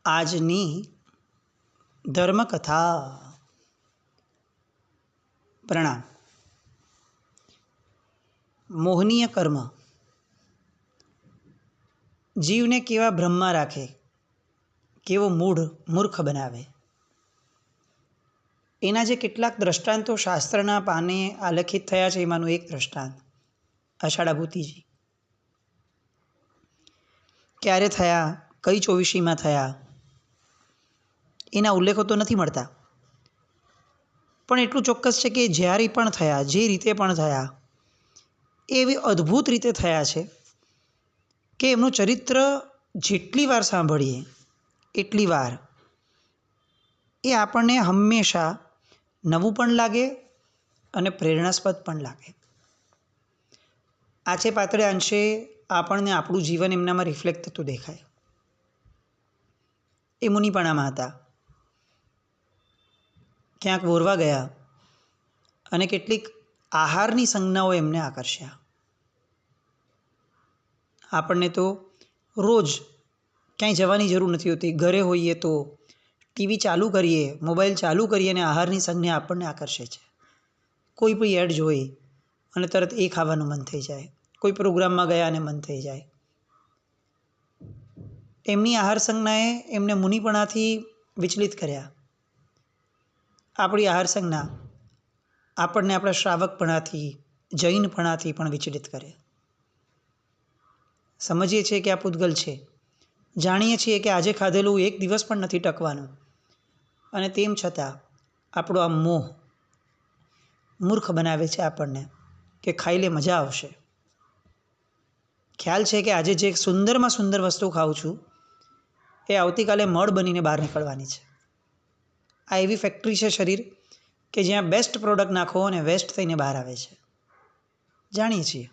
આજની ધર્મકથા. પ્રણામ. મોહનીય કર્મ જીવને કેવા ભ્રમમાં રાખે, કેવો મૂર્ખ બનાવે. એના જે કેટલાક દ્રષ્ટાંતો શાસ્ત્રના પાને આલેખિત થયા છે, એમાંનું એક દ્રષ્ટાંત આષાઢાભૂતિજી. ક્યારે થયા, કઈ ચોવીસીમાં થયા, એના ઉલ્લેખો તો નથી મળતા, પણ એટલું ચોક્કસ છે કે જ્યારે પણ થયા, જે રીતે પણ થયા, એવી અદ્ભુત રીતે થયા છે કે એમનું ચરિત્ર જેટલી વાર સાંભળીએ એટલી વાર એ આપણને હંમેશા નવું પણ લાગે અને પ્રેરણાસ્પદ પણ લાગે. આછે પાતળે અંશે આપણને આપણું જીવન એમનામાં રિફ્લેક્ટ થતું દેખાય. એ મુનિપણામાં હતા, ક્યાંક વોરવા ગયા અને કેટલીક આહારની સંજ્ઞાઓ એમને આકર્ષ્યા. આપણને તો રોજ ક્યાંય જવાની જરૂર નથી હોતી, ઘરે હોઈએ તો ટીવી ચાલુ કરીએ, મોબાઈલ ચાલુ કરીએ અને આહારની સંજ્ઞા આપણને આકર્ષે છે. કોઈ પણ એડ જોઈ અને તરત એ ખાવાનું મન થઈ જાય, કોઈ પ્રોગ્રામમાં ગયા અને મન થઈ જાય. એમની આહાર સંજ્ઞાએ એમને મુનિપણાથી વિચલિત કર્યા. આપણી આહાર સંજ્ઞા આપણને આપણા શ્રાવકપણાથી, જૈનપણાથી પણ વિચલિત કરે. સમજીએ છીએ કે આ પૂતગલ છે, જાણીએ છીએ કે આજે ખાધેલું એક દિવસ પણ નથી ટકવાનું, અને તેમ છતાં આપણો આ મોહ મૂર્ખ બનાવે છે આપણને કે ખાઈ લે, મજા આવશે. ખ્યાલ છે કે આજે જે સુંદરમાં સુંદર વસ્તુ ખાઉં છું એ આવતીકાલે મળ બનીને બહાર નીકળવાની છે. આ એવી ફેક્ટરી છે શરીર કે જ્યાં બેસ્ટ પ્રોડક્ટ નાખો અને વેસ્ટ થઈને બહાર આવે છે. જાણીએ છીએ,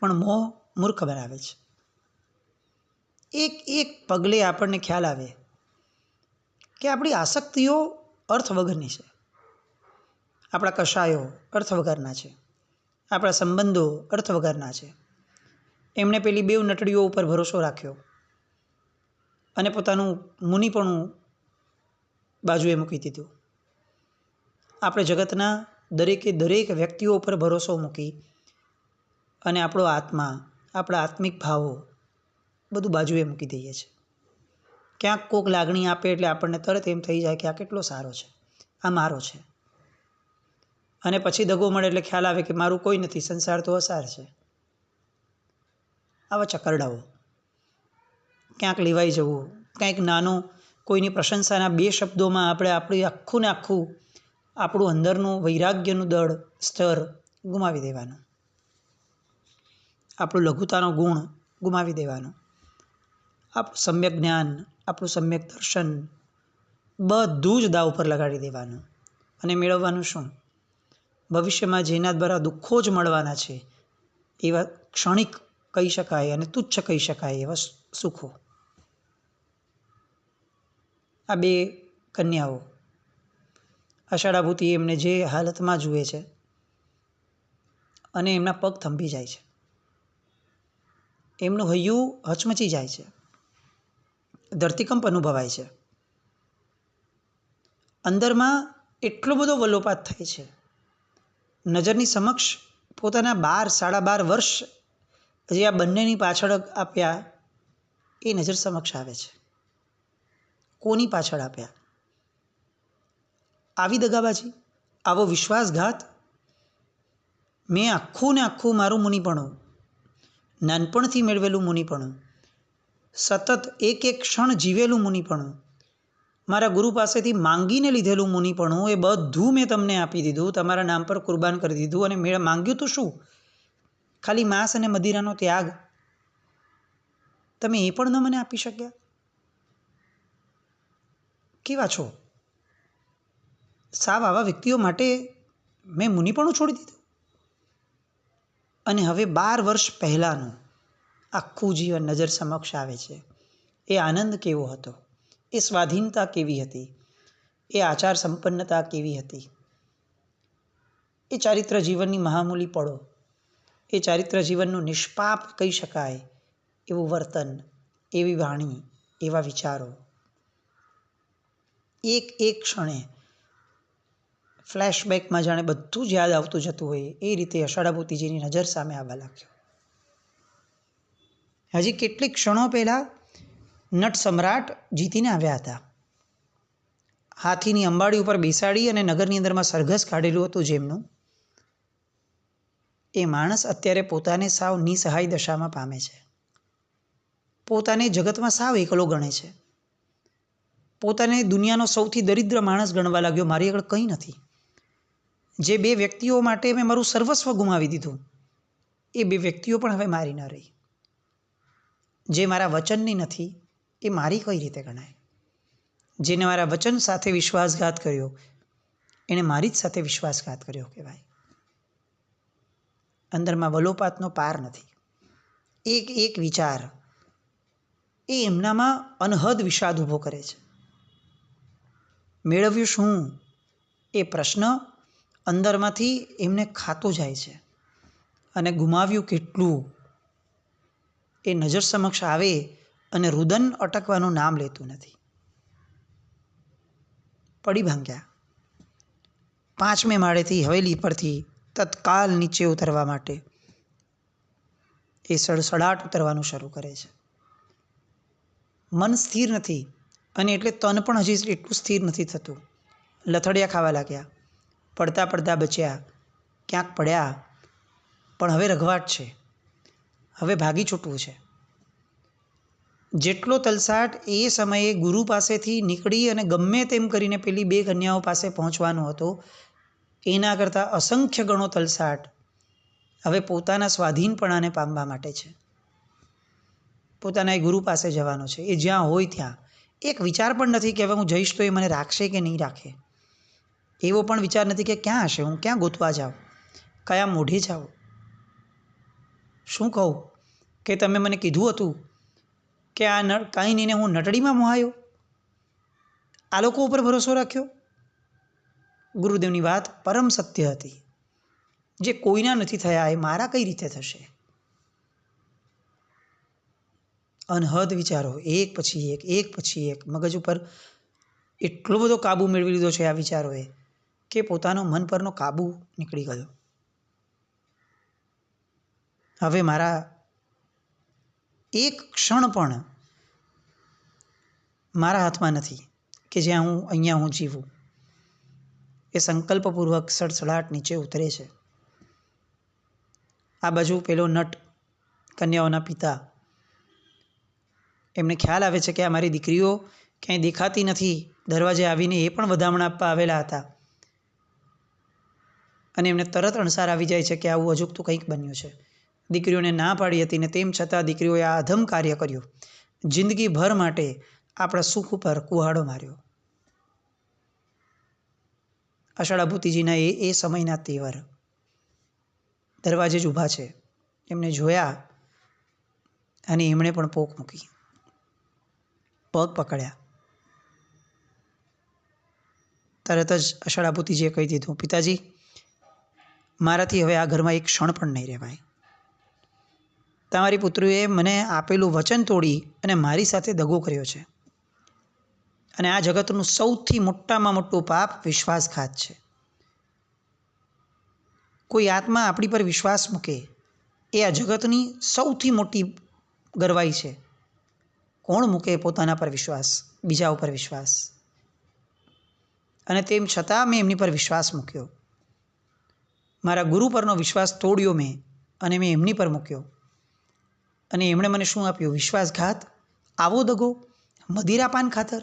પણ મોહ મૂર્ખ બનાવે છે. એક એક પગલે આપણને ખ્યાલ આવે કે આપણી આસક્તિઓ અર્થ વગરની છે, આપણા કશાયો અર્થ વગરના છે, આપણા સંબંધો અર્થ વગરના છે. એમણે પેલી બેવ નટડીઓ ઉપર ભરોસો રાખ્યો અને પોતાનું મુનિપણું બાજુએ મૂકી દીધું. આપણે જગતના દરેકે દરેક વ્યક્તિઓ ઉપર ભરોસો મૂકી અને આપણો આત્મા, આપણા આત્મિક ભાવો બધું બાજુએ મૂકી દઈએ છીએ. ક્યાંક કોક લાગણી આપે એટલે આપણને તરત એમ થઈ જાય કે આ કેટલો સારો છે, આ મારો છે. અને પછી દગો મળે એટલે ખ્યાલ આવે કે મારું કોઈ નથી, સંસાર તો અસાર છે. આવા ચકરડાઓ. ક્યાંક લેવાઈ જવું, ક્યાંક નાનું કોઈની પ્રશંસાના બે શબ્દોમાં આપણે આખું ને આખું આપણું અંદરનું વૈરાગ્યનું દળ સ્તર ગુમાવી દેવાનું, આપણું લઘુતાનો ગુણ ગુમાવી દેવાનો, આપણું સમ્યક જ્ઞાન, આપણું સમ્યક દર્શન બધું જ દાવ પર લગાડી દેવાનું. અને મેળવવાનું શું? ભવિષ્યમાં જેના દ્વારા દુઃખો જ મળવાના છે એવા ક્ષણિક કહી શકાય અને તુચ્છ કહી શકાય એવા સુખો. આ બે કન્યાઓ આષાઢાભૂતિ એમને જે હાલતમાં જુએ છે અને એમના પગ થંભી જાય છે, એમનું હૈયું હચમચી જાય છે, ધરતીકંપ અનુભવાય છે, અંદરમાં એટલો બધો વલોપાત થાય છે. નજરની સમક્ષ પોતાના 12-12.5 વર્ષ જે આ બંનેની પાછળ આપ્યા એ નજર સમક્ષ આવે છે. કોની પાછળ આપ્યા? આવી દગાબાજી, આવો વિશ્વાસઘાત. મેં આખું ને આખું મારું મુનિપણું, નાનપણથી મેળવેલું મુનિપણું, સતત એક એક ક્ષણ જીવેલું મુનિપણું, મારા ગુરુ પાસેથી માંગીને લીધેલું મુનિપણું, એ બધું મેં તમને આપી દીધું, તમારા નામ પર કુરબાન કરી દીધું. અને મેં માંગ્યું તો શું? ખાલી માંસ અને મદિરાનો ત્યાગ. તમે એ પણ ન મને આપી શક્યા? કેવા છો? સાવ આવા વ્યક્તિઓ માટે મેં મુનિપણું છોડી દીધું. અને હવે 12 વર્ષ પહેલાંનું આખું જીવન નજર સમક્ષ આવે છે. એ આનંદ કેવો હતો, એ સ્વાધીનતા કેવી હતી, એ આચાર સંપન્નતા કેવી હતી, એ ચારિત્ર જીવનની મહામૂલી પળો, એ ચારિત્ર જીવનનું નિષ્પાપ કહી શકાય એવું વર્તન, એવી વાણી, એવા વિચારો એક એક ક્ષણે ફ્લેશબેકમાં જાણે બધું જ યાદ આવતું જતું હોય એ રીતે અષાઢાપુત્રીજીની નજર સામે આવવા લાગ્યો. હજી કેટલીક ક્ષણો પહેલાં નટ સમ્રાટ જીતીને આવ્યા હતા. હાથીની અંબાડી ઉપર બેસાડી અને નગરની અંદરમાં સરઘસ કાઢેલું હતું જેમનું, એ માણસ અત્યારે પોતાને સાવ નિસહાય દશામાં પામે છે. પોતાને જગતમાં સાવ એકલો ગણે છે. પોતાને દુનિયાનો સૌથી દરિદ્ર માણસ ગણવા લાગ્યો. મારી આગળ કંઈ નથી. જે બે વ્યક્તિઓ માટે મેં મારું સર્વસ્વ ગુમાવી દીધું, એ બે વ્યક્તિઓ પણ હવે મારી ન રહી. જે મારા વચનની નથી એ મારી કઈ રીતે ગણાય? જેને મારા વચન સાથે વિશ્વાસઘાત કર્યો એણે મારી જ સાથે વિશ્વાસઘાત કર્યો કહેવાય. અંદરમાં વલોપાતનો પાર નથી. એક એક વિચાર એ એમનામાં અનહદ વિષાદ ઊભો કરે છે. મેળવ્યું શું એ પ્રશ્ન અંદરમાંથી એમને ખાતો જાય છે, અને ગુમાવ્યું કેટલું એ નજર સમક્ષ આવે અને રુદન અટકવાનું નામ લેતું નથી. પડી ભાંગ્યા. 5મે માળેથી હવેલી પરથી તત્કાલ નીચે ઉતરવા માટે એ સડસડાટ ઉતરવાનું શરૂ કરે છે. મન સ્થિર નથી, અને એટલે તન પણ હજી એટલું સ્થિર નથી થતું. લથડિયા ખાવા લાગ્યા. પડતા પડતા બચ્યા, ક્યાંક પડ્યા, પણ હવે રઘવાટ છે. હવે ભાગી છૂટવું છે. જેટલો તલસાટ એ સમયે ગુરુ પાસેથી નીકળી અને ગમે તેમ કરીને પેલી 2 કન્યાઓ પાસે પહોંચવાનો હતો, એના કરતાં અસંખ્ય ગણો તલસાટ હવે પોતાના સ્વાધીનપણાને પામવા માટે છે. પોતાના એ ગુરુ પાસે જવાનો છે. એ જ્યાં હોય ત્યાં એક વિચાર પણ નથી કે હવે હું જઈશ તો એ મને રાખશે કે નહીં રાખે. એવો પણ વિચાર નથી કે ક્યાં હશે, હું ક્યાં ગોતવા જાઉં, કયા મોઢે જાઉં. શું કહું કે તમે મને કીધું હતું કે આ કાંઈ નહીં ને હું નટડીમાં મોહાયો, આ લોકો ઉપર ભરોસો રાખ્યો. ગુરુદેવની વાત પરમ સત્ય હતી. જે કોઈના નથી થયા એ મારા કઈ રીતે થશે? અનહદ વિચારો એક પછી એક મગજ ઉપર એટલો બધો કાબુ મેળવી લીધો છે આ વિચારોએ કે પોતાનો મન પરનો કાબુ નીકળી ગયો. હવે મારા એક ક્ષણ પણ મારા હાથમાં નથી કે જ્યાં અહીંયા હું જીવું. એ સંકલ્પપૂર્વક સડસડાટ નીચે ઉતરે છે. આ બાજુ પેલો નટ, કન્યાઓના પિતા, એમને ખ્યાલ આવે છે કે આ મારી દીકરીઓ ક્યાંય દેખાતી નથી. દરવાજે આવીને એ પણ વધામણ આપવા આવેલા હતા, અને એમને તરત અણસાર આવી જાય છે કે આવું અજુગતું કંઈક બન્યું છે. દીકરીઓને ના પાડી હતી ને તેમ છતાં દીકરીઓએ આ અધમ કાર્ય કર્યું. જિંદગીભર માટે આપણા સુખ ઉપર કુહાડો માર્યો. અષાઢાભૂતિજીના એ સમયના તેવર દરવાજે જ ઊભા છે. એમને જોયા અને એમણે પણ પોક મૂકી, પગ પકડ્યા. તરત જ અષાઢાભૂતિજીએ કહી દીધું, પિતાજી, મારાથી હવે આ ઘરમાં એક ક્ષણ પણ નહીં રહેવાય. તમારી પુત્રીએ મને આપેલું વચન તોડી અને મારી સાથે દગો કર્યો છે, અને આ જગતનું સૌથી મોટામાં મોટું પાપ વિશ્વાસઘાત છે. કોઈ આત્મા આપણી પર વિશ્વાસ મૂકે એ આ જગતની સૌથી મોટી ગરવાઈ છે. કોણ મૂકે પોતાના પર વિશ્વાસ, બીજા ઉપર વિશ્વાસ? અને તેમ છતાં મેં એમની પર વિશ્વાસ મૂક્યો. મારા ગુરુ પરનો વિશ્વાસ તોડ્યો મેં, અને મેં એમની પર મૂક્યો, અને એમણે મને શું આપ્યું? વિશ્વાસઘાત. આવો દગો મદિરાપાન ખાતર?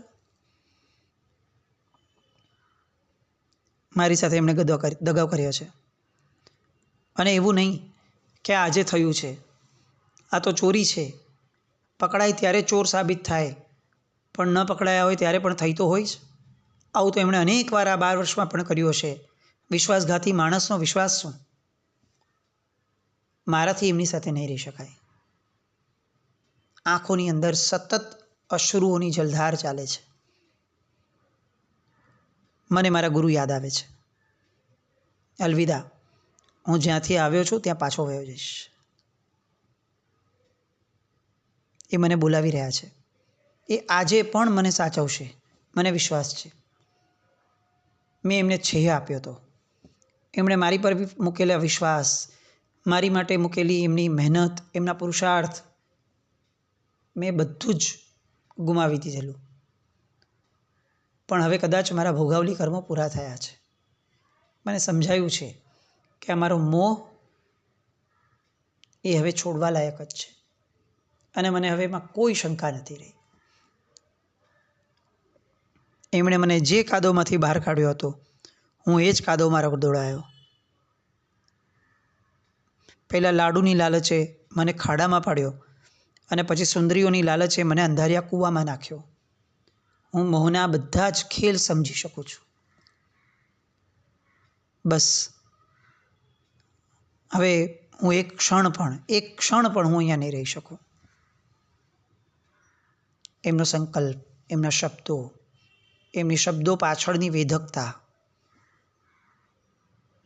મારી સાથે એમણે દગો કર્યો છે. અને એવું નહીં કે આજે થયું છે, આ તો ચોરી છે. પકડાય ત્યારે ચોર સાબિત થાય, પણ ન પકડાયા હોય ત્યારે પણ થઈ તો હોય જ. આવું તો એમણે અનેક વાર આ 12 વર્ષમાં પણ કર્યું હશે. વિશ્વાસઘાતી માણસનો વિશ્વાસ શું? મારાથી એમની સાથે નહીં રહી શકાય. આંખોની અંદર સતત અશ્રુઓની જલધાર ચાલે છે. મને મારા ગુરુ યાદ આવે છે. અલવિદા, હું જ્યાંથી આવ્યો છું ત્યાં પાછો વયો જઈશ. એ મને બોલાવી રહ્યા છે. એ આજે પણ મને સાચવશે, મને વિશ્વાસ છે. મેં એમને છેહ આપ્યો હતો. એમણે મારી પર મૂકેલા વિશ્વાસ, મારી માટે મૂકેલી એમની મહેનત, એમના પુરુષાર્થ, મેં બધું જ ગુમાવી દીધેલું. પણ હવે કદાચ મારા ભોગાવલી કર્મો પૂરા થયા છે. મને સમજાયું છે કે આ મારો મોહ એ હવે છોડવા લાયક જ છે અને મને હવે એમાં કોઈ શંકા નથી રહી. એમણે મને જે કાદવમાંથી બહાર કાઢ્યો હતો, હું એ જ કાદવમાં રગદોળાયો. પહેલાં લાડુની લાલચે મને ખાડામાં પાડ્યો અને પછી સુંદરીઓની લાલચે મને અંધારિયા કૂવામાં નાખ્યો. હું મોહના બધા જ ખેલ સમજી શકું છું. બસ હવે હું એક ક્ષણ પણ હું અહીંયા નહીં રહી શકું. એમનો સંકલ્પ, એમના શબ્દો, એમની શબ્દો પાછળની વેધકતા,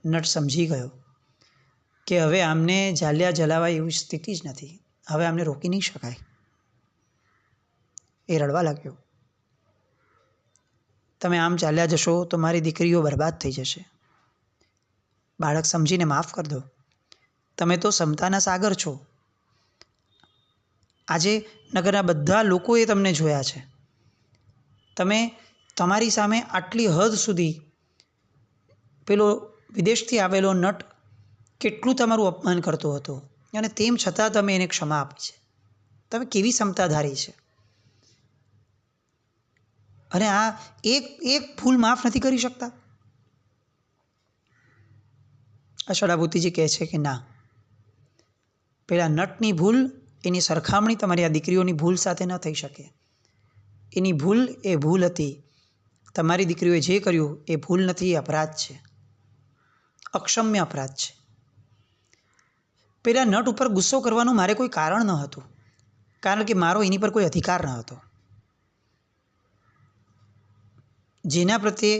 નટ સમજી ગયો કે હવે આમને જાલ્યા જલાવાય એવી સ્થિતિ જ નથી. હવે આમને રોકી નહીં શકાય. એ રડવા લાગ્યો. તમે આમ ચાલ્યા જશો તો મારી દીકરીઓ બરબાદ થઈ જશે. બાળક, સમજીને માફ કરી દો. તમે તો સમતાના સાગર છો. આજે નગરના બધા લોકોએ તમને જોયા છે. તમે તમારી સામે આટલી હદ સુધી પેલો વિદેશથી આવેલો નટ કેટલું તમારું અપમાન કરતો હતો અને તેમ છતાં તમે એને ક્ષમા આપી છે. તમે કેવી સમતાધારી છે. અને આ એક ભૂલ માફ નથી કરી શકતા. અષાઢા ભૂતિજી કહે છે કે ના, પેલા નટની ભૂલ એની સરખામણી તમારી આ દીકરીઓની ભૂલ સાથે ન થઈ શકે. એની ભૂલ એ ભૂલ હતી. તમારી દીકરીઓએ જે કર્યું એ ભૂલ નથી, એ અપરાધ છે, અક્ષમ્ય અપરાધ છે. પેલા નટ ઉપર ગુસ્સો કરવાનું મારે કોઈ કારણ ન હતું, કારણ કે મારો એની પર કોઈ અધિકાર ન હતો. જેના પ્રત્યે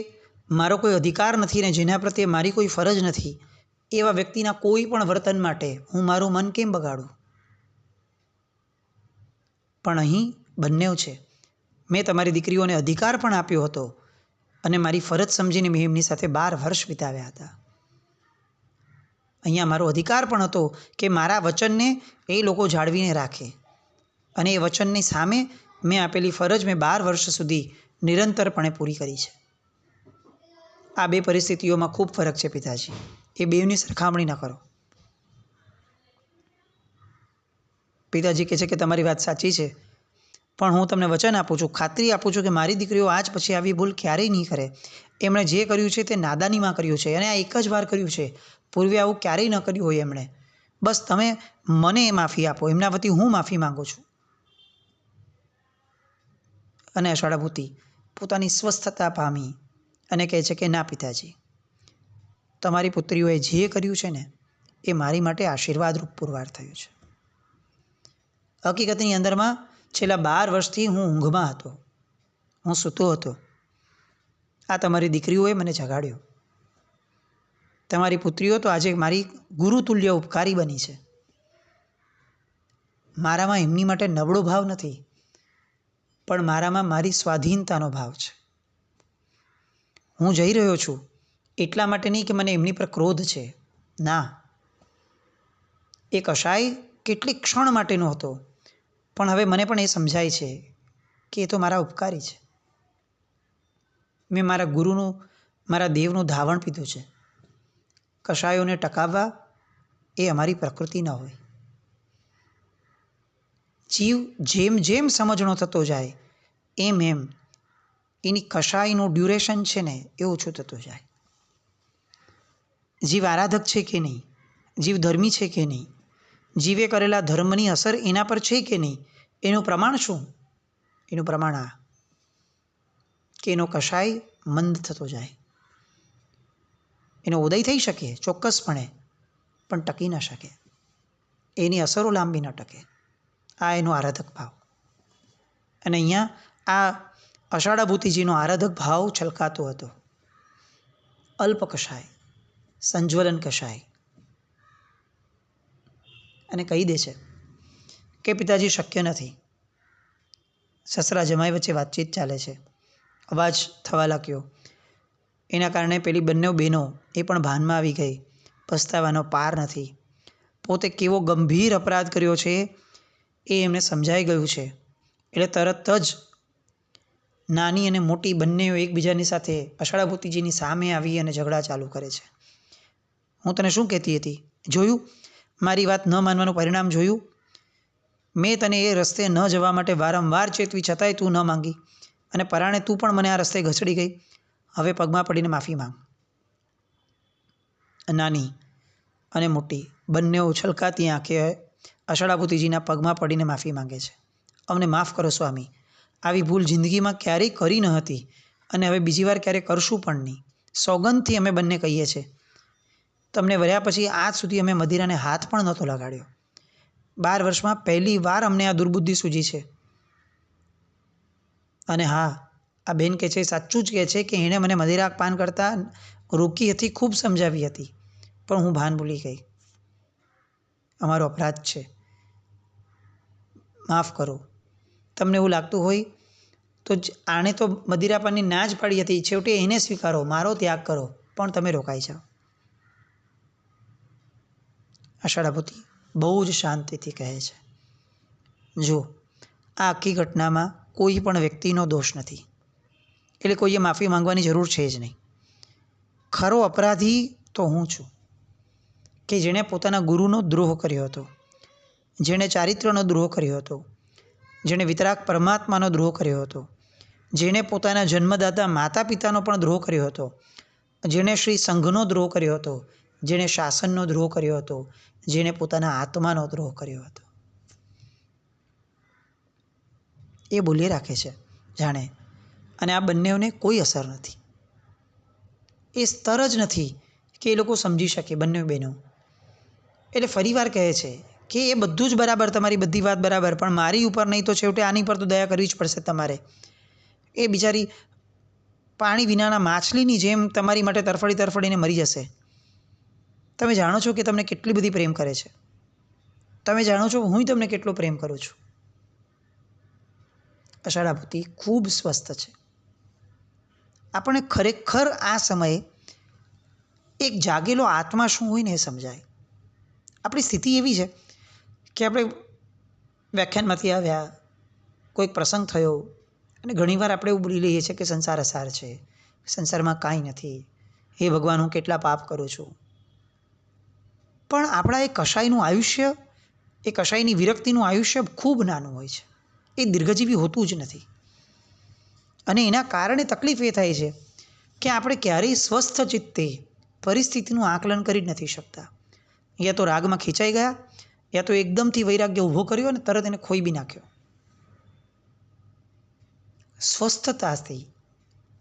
મારો કોઈ અધિકાર નથી ને જેના પ્રત્યે મારી કોઈ ફરજ નથી, એવા વ્યક્તિના કોઈ પણ વર્તન માટે હું મારું મન કેમ બગાડું? પણ અહીં બંનેવ છે. મેં તમારી દીકરીઓને અધિકાર પણ આપ્યો હતો અને મારી ફરજ સમજીને મેં એમની સાથે 12 વર્ષ વિતાવ્યા હતા. અહીંયા મારો અધિકાર પણ હતો કે મારા વચનને એ લોકો જાળવીને રાખે અને એ વચનની સામે મેં આપેલી ફરજ મેં 12 વર્ષ સુધી નિરંતરપણે પૂરી કરી છે. આ બે પરિસ્થિતિઓમાં ખૂબ ફરક છે પિતાજી. એ બેવની સરખામણી ન કરો. પિતાજી કહે છે કે તમારી વાત સાચી છે, પણ હું તમને વચન આપું છું, ખાતરી આપું છું કે મારી દીકરીઓ આજ પછી આવી ભૂલ ક્યારેય નહીં કરે. એમણે જે કર્યું છે તે નાદાનીમાં કર્યું છે અને આ એક જ વાર કર્યું છે. પૂર્વે આવું ક્યારેય ન કર્યું હોય એમણે. બસ તમે મને માફી આપો. એમના વતી હું માફી માંગુ છું. અને અષાઢા ભૂતિ પોતાની સ્વસ્થતા પામી અને કહે છે કે ના પિતાજી, તમારી પુત્રીઓએ જે કર્યું છે ને એ મારી માટે આશીર્વાદરૂપ પુરવાર થયું છે. હકીકતની અંદરમાં છેલ્લા 12 વર્ષથી હું ઊંઘમાં હતો, હું સૂતો હતો. આ તમારી દીકરીઓએ મને જગાડ્યો. તમારી પુત્રીઓ તો આજે મારી ગુરુતુલ્ય ઉપકારી બની છે. મારામાં એમની માટે નબળો ભાવ નથી, પણ મારામાં મારી સ્વાધીનતાનો ભાવ છે. હું જઈ રહ્યો છું એટલા માટે નહીં કે મને એમની પર ક્રોધ છે. ના, એ કશાય કેટલીક ક્ષણ માટેનો હતો, પણ હવે મને પણ એ સમજાય છે કે એ તો મારા ઉપકારી છે. મેં મારા ગુરુનું, મારા દેવનું ધાવણ પીધું છે. કશાયોને ટકાવવા એ અમારી પ્રકૃતિ ન હોય. જીવ જેમ જેમ સમજણો થતો જાય એમ એમ એની કશાયનું ડ્યુરેશન છે ને એ ઓછું થતું જાય. જીવ આરાધક છે કે નહીં, જીવ ધર્મી છે કે નહીં, જીવે કરેલા ધર્મની અસર એના પર છે કે નહીં, એનું પ્રમાણ શું? એનું પ્રમાણ આ કે એનો કશાય મંદ થતો જાય. એનો ઉદય થઈ શકે ચોક્કસપણે, પણ ટકી ન શકે. એની અસરો લાંબી ન ટકે. આ એનો આરાધક ભાવ. અને અહીંયા આ અષાઢા ભૂતિજીનો આરાધક ભાવ છલકાતો હતો. અલ્પ કશાય, સંજ્વલન કશાય. અને કહી દે છે કે પિતાજી શક્ય નથી. સસરા જમાઈ વચ્ચે વાતચીત ચાલે છે, અવાજ થવા લાગ્યો. એના કારણે પેલી બંને બહેનો એ પણ ભાનમાં આવી ગઈ. પસ્તાવાનો પાર નથી. પોતે કેવો ગંભીર અપરાધ કર્યો છે એ એમને સમજાઈ ગયું છે. એટલે તરત જ નાની અને મોટી બંનેઓ એકબીજાની સાથે અષાઢા ભૂતિજીની સામે આવી અને ઝઘડા ચાલુ કરે છે. હું તને શું કહેતી હતી? જોયું મારી વાત ન માનવાનું પરિણામ જોયું? મેં તને એ રસ્તે ન જવા માટે વારંવાર ચેતવી છતાંય તું ન માંગી, અને પરાણે તું પણ મને આ રસ્તે ઘસડી ગઈ. હવે પગમાં પડીને માફી માંગ. નાની અને મોટી બંને ઉછલકાતી આંખે અષાઢા ભૂતિજીના પગમાં પડીને માફી માંગે છે. અમને માફ કરો સ્વામી, આવી ભૂલ જિંદગીમાં ક્યારેય કરી ન હતી અને હવે બીજી વાર ક્યારેય કરશું પણ નહીં. સોગંદથી અમે બંને કહીએ છીએ. તમને વર્યા પછી આજ સુધી અમે મદિરાને હાથ પણ નહોતો લગાડ્યો. 12 વર્ષમાં પહેલી વાર અમને આ દુર્બુદ્ધિ સૂજી છે. અને હા, આ બેન કહે છે સાચું જ કહે છે કે એણે મને મદિરા પાન કરતા રોકી હતી, ખૂબ સમજાવી હતી, પણ હું ભાન ભૂલી ગઈ. અમારો અપરાધ છે, માફ કરો. તમને એવું લાગતું હોય તો આણે તો મદિરાપાનની ના જ પાડી હતી, છેવટે એને સ્વીકારો, મારો ત્યાગ કરો, પણ તમે રોકાઈ જાઓ. અષાઢા ભૂતિ બહુ જ શાંતિથી કહે છે, જો આ આખી ઘટનામાં કોઈ પણ વ્યક્તિનો દોષ નથી, એટલે કોઈએ માફી માંગવાની જરૂર છે જ નહીં. ખરો અપરાધી તો હું છું, કે જેણે પોતાના ગુરુનો દ્રોહ કર્યો હતો, જેણે ચારિત્ર્યનો દ્રોહ કર્યો હતો, જેણે વિતરાગ પરમાત્માનો દ્રોહ કર્યો હતો, જેણે પોતાના જન્મદાતા માતા પિતાનો પણ દ્રોહ કર્યો હતો, જેણે શ્રી સંઘનો દ્રોહ કર્યો હતો, જેણે શાસનનો દ્રોહ કર્યો હતો, જેણે પોતાના આત્માનો દ્રોહ કર્યો હતો. એ બોલી રાખે છે જાણે, અને આ બંનેઓને કોઈ અસર નથી. એ સ્તર જ નથી કે એ લોકો સમજી શકે બંને બહેનો. એટલે ફરીવાર કહે છે કે એ બધું જ બરાબર, તમારી બધી વાત બરાબર, પણ મારી ઉપર નહીં તો છેવટે આની પર તો દયા કરવી જ પડશે તમારે. એ બિચારી પાણી વિનાના માછલીની જેમ તમારી માટે તરફડી તરફડીને મરી જશે. તમે જાણો છો કે તમને કેટલી બધી પ્રેમ કરે છે. તમે જાણો છો હું તમને કેટલો પ્રેમ કરું છું. અષાઢા ભૂતિ ખૂબ સ્વસ્થ છે. આપણે ખરેખર આ સમયે એક જાગેલો આત્મા શું હોય ને એ સમજાય. આપણી સ્થિતિ એવી છે કે આપણે વ્યાખ્યાનમાંથી આવ્યા, કોઈક પ્રસંગ થયો, અને ઘણીવાર આપણે એવું બોલી લઈએ છીએ કે સંસાર અસાર છે, સંસારમાં કાંઈ નથી, હે ભગવાન હું કેટલા પાપ કરું છું. પણ આપણા એ કશાયનું આયુષ્ય, એ કશાયની વિરક્તિનું આયુષ્ય ખૂબ નાનું હોય છે. એ દીર્ઘજીવી હોતું જ નથી. અને એના કારણે તકલીફ એ થાય છે કે આપણે ક્યારેય સ્વસ્થ ચિત્તે પરિસ્થિતિનું આકલન કરી જ નથી શકતા. યા તો રાગમાં ખીંચાઈ ગયા, યા તો એકદમથી વૈરાગ્ય ઊભો કર્યો અને તરત એને ખોઈ બી નાખ્યો. સ્વસ્થતાથી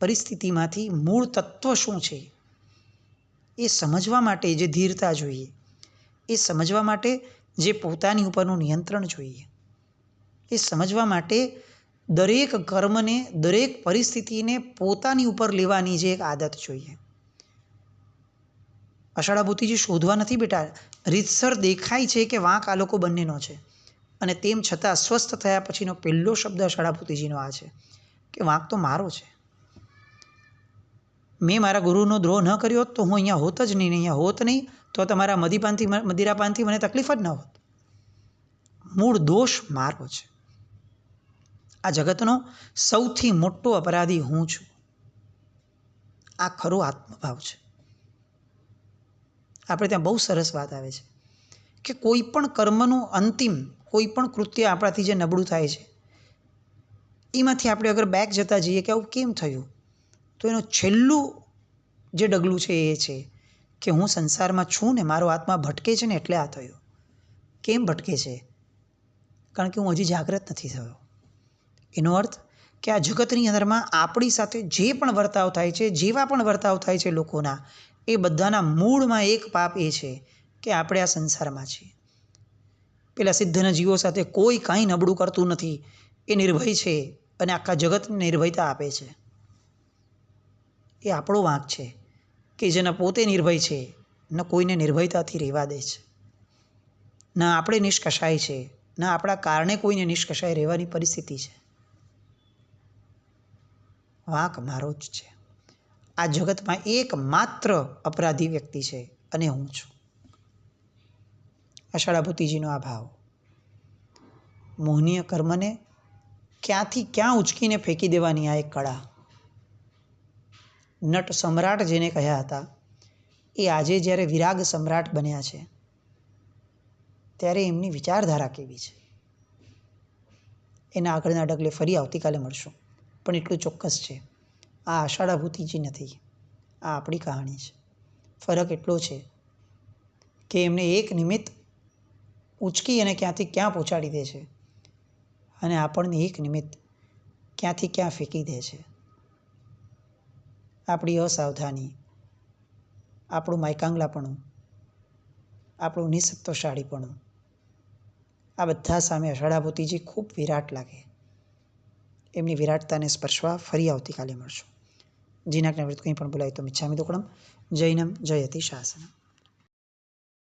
પરિસ્થિતિમાંથી મૂળ તત્વ શું છે એ સમજવા માટે જે ધીરતા જોઈએ, એ સમજવા માટે જે પોતાની ઉપરનું નિયંત્રણ જોઈએ, એ સમજવા માટે દરેક કર્મને, દરેક પરિસ્થિતિને પોતાની ઉપર લેવાની જે એક આદત જોઈએ. અષાઢા ભૂતિજી શોધવા નથી બેટા. રીતસર દેખાય છે કે વાંક આ લોકો બંનેનો છે, અને તેમ છતાં સ્વસ્થ થયા પછીનો પહેલો શબ્દ અષાઢા ભૂતિજીનો આ છે કે વાંક તો મારો છે. મેં મારા ગુરુનો દ્રોહ ન કર્યો હોત તો હું અહીંયા હોત જ નહીં. અહીંયા હોત નહીં તો તમારા મદિરાપાનથી મને તકલીફ જ ન હોત. મૂળ દોષ મારો છે. આ જગતનો સૌથી મોટો અપરાધી હું છું. આ ખરો આત્મભાવ છે. આપણે ત્યાં બહુ સરસ વાત આવે છે કે કોઈ પણ કર્મનું અંતિમ, કોઈ પણ કૃત્ય આપણાથી જે નબળું થાય છે એમાંથી આપણે અગર બેક જતા જઈએ કે આવું કેમ થયું, તો એનું છેલ્લું જે ડગલું છે એ છે કે હું સંસારમાં છું ને મારો આત્મા ભટકે છે ને એટલે આ થયું. કેમ ભટકે છે? કારણ કે હું હજી જાગૃત નથી થયો. એનો અર્થ કે આ જગતની અંદરમાં આપણી સાથે જે પણ વર્તાવ થાય છે, જેવા પણ વર્તાવ થાય છે લોકોના, એ બધાના મૂળમાં એક પાપ એ છે કે આપણે આ સંસારમાં છીએ. પેલા સિદ્ધના જીવો સાથે કોઈ કાંઈ નબળું કરતું નથી, એ નિર્ભય છે અને આખા જગતને નિર્ભયતા આપે છે. એ આપણો વાંક છે કે જેના પોતે નિર્ભય છે, ન કોઈને નિર્ભયતાથી રહેવા દે છે. ન આપણે નિષ્કષાય છે, ન આપણા કારણે કોઈને નિષ્કષાય રહેવાની પરિસ્થિતિ છે. વાંક મારો જ છે. આ જગતમાં એકમાત્ર અપરાધી વ્યક્તિ છે અને હું છું. આષાઢા ભૂતિજીનો આ ભાવ મોહનીય કર્મને ક્યાંથી ક્યાં ઉચકીને ફેંકી દેવાની આ એક કળા. નટ સમ્રાટ જેને કહ્યા હતા એ આજે જ્યારે વિરાગ સમ્રાટ બન્યા છે ત્યારે એમની વિચારધારા કેવી છે એના આગળના ડગલે ફરી આવતીકાલે મળશું. પણ એટલું ચોક્કસ છે, આ આષાઢા ભૂતિજી નથી, આ આપણી કહાણી છે. ફરક એટલો છે કે એમને એક નિમિત્ત ઉચકી અને ક્યાંથી ક્યાં પહોંચાડી દે છે અને આપણને એક નિમિત્ત ક્યાંથી ક્યાં ફેંકી દે છે. આપણી અસાવધાની, આપણું માયકાંગલાપણું, આપણું નિસત્વશાળીપણું, આ બધા સામે આષાઢા ભૂતિજી ખૂબ વિરાટ લાગે. એમની વિરાટતાને સ્પર્શવા ફરી આવતીકાલે મળશું. જીનાજ્ઞાવૃત્ત કંઈ પણ બોલાય તો મિચ્છામિ દુક્કડમ. જૈનમ જયતિ શાસનમ.